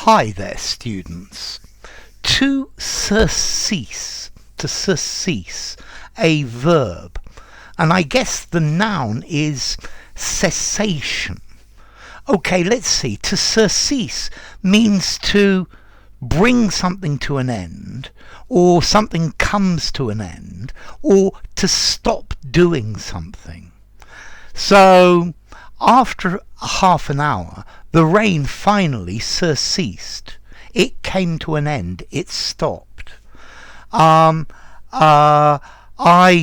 Hi there, students. To surcease, a verb, and I guess the noun is cessation. Okay, let's see. To surcease means to bring something to an end, or something comes to an end, or to stop doing something. So, after half an hour, the rain finally surceased. It came to an end. It stopped. I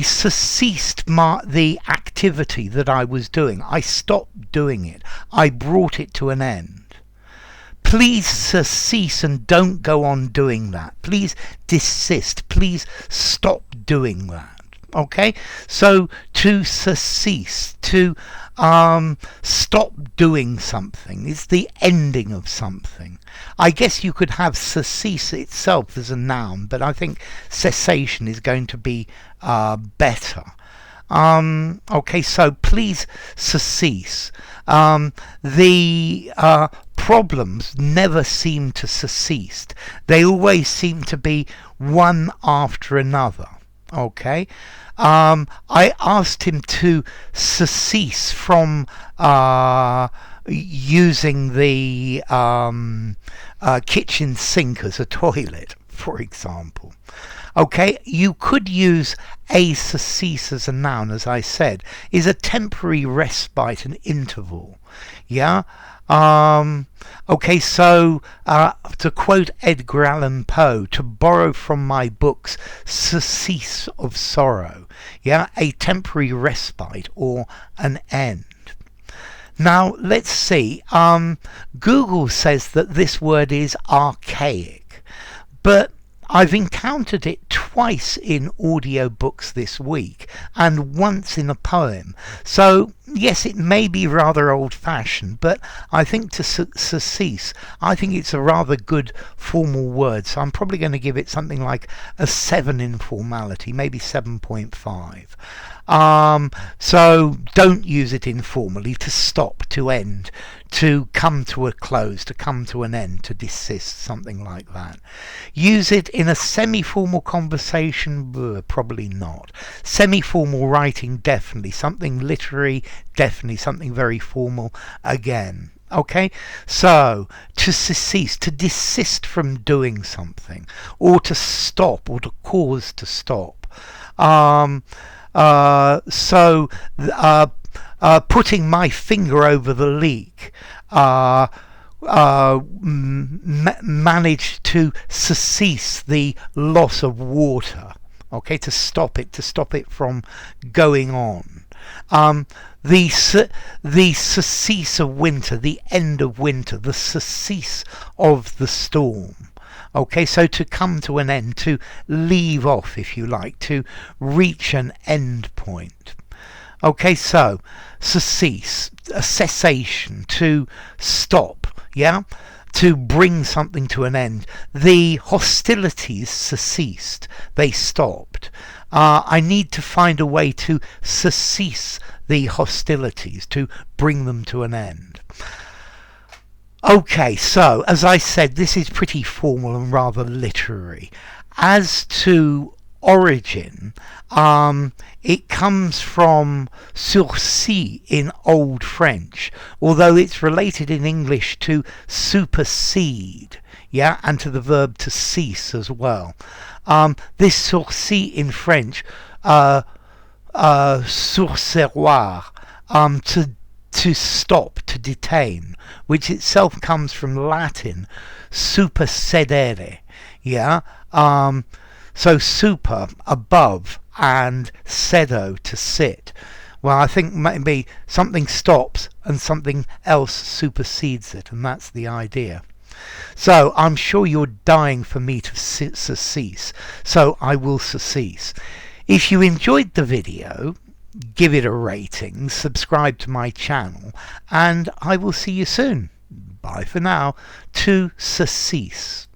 surceased the activity that I was doing. I stopped doing it. I brought it to an end. Please surcease and don't go on doing that. Please desist. Please stop doing that. Okay, so to surcease, to stop doing something, is the ending of something. I guess you could have surcease itself as a noun, but I think cessation is going to be better. Okay, so please surcease. The problems never seem to surcease. They always seem to be one after another. Okay, I asked him to surcease from using the kitchen sink as a toilet, for example. Okay, you could use a surcease as a noun, as I said, is a temporary respite, an interval. Yeah. Okay, so to quote Edgar Allan Poe, to borrow from my books, surcease of sorrow. Yeah, a temporary respite or an end. Now, let's see. Google says that this word is archaic, but I've encountered it twice in audiobooks this week and once in a poem. So, yes, it may be rather old-fashioned, but I think to surcease, I think it's a rather good formal word. So I'm probably going to give it something like a 7 in formality, maybe 7.5. So don't use it informally. To stop, to end, to come to a close, to come to an end, to desist, something like that. Use it in a semi-formal conversation, probably not. Semi-formal writing, definitely. Something literary, definitely. Something very formal, again. Okay, so to surcease, to desist from doing something, or to stop, or to cause to stop. Putting my finger over the leak, managed to surcease the loss of water. Okay, to stop it from going on. The surcease of winter, the end of winter, the surcease of the storm. Okay, so to come to an end, to leave off, if you like, to reach an end point. Okay, so surcease, a cessation, to stop, yeah? To bring something to an end. The hostilities surceased, they stopped. I need to find a way to surcease the hostilities, to bring them to an end. Okay, so as I said, this is pretty formal and rather literary. As to origin, it comes from surcease in Old French, although it's related in English to supersede, yeah, and to the verb to cease as well. This surcease in French, surseoir, to stop, to detain, which itself comes from Latin supersedere, yeah. So super, above, and sedo, to sit. Well, I think maybe something stops and something else supersedes it, and that's the idea. So I'm sure you're dying for me to surcease, so I will surcease. If you enjoyed the video, give it a rating, subscribe to my channel, and I will see you soon. Bye for now. To surcease.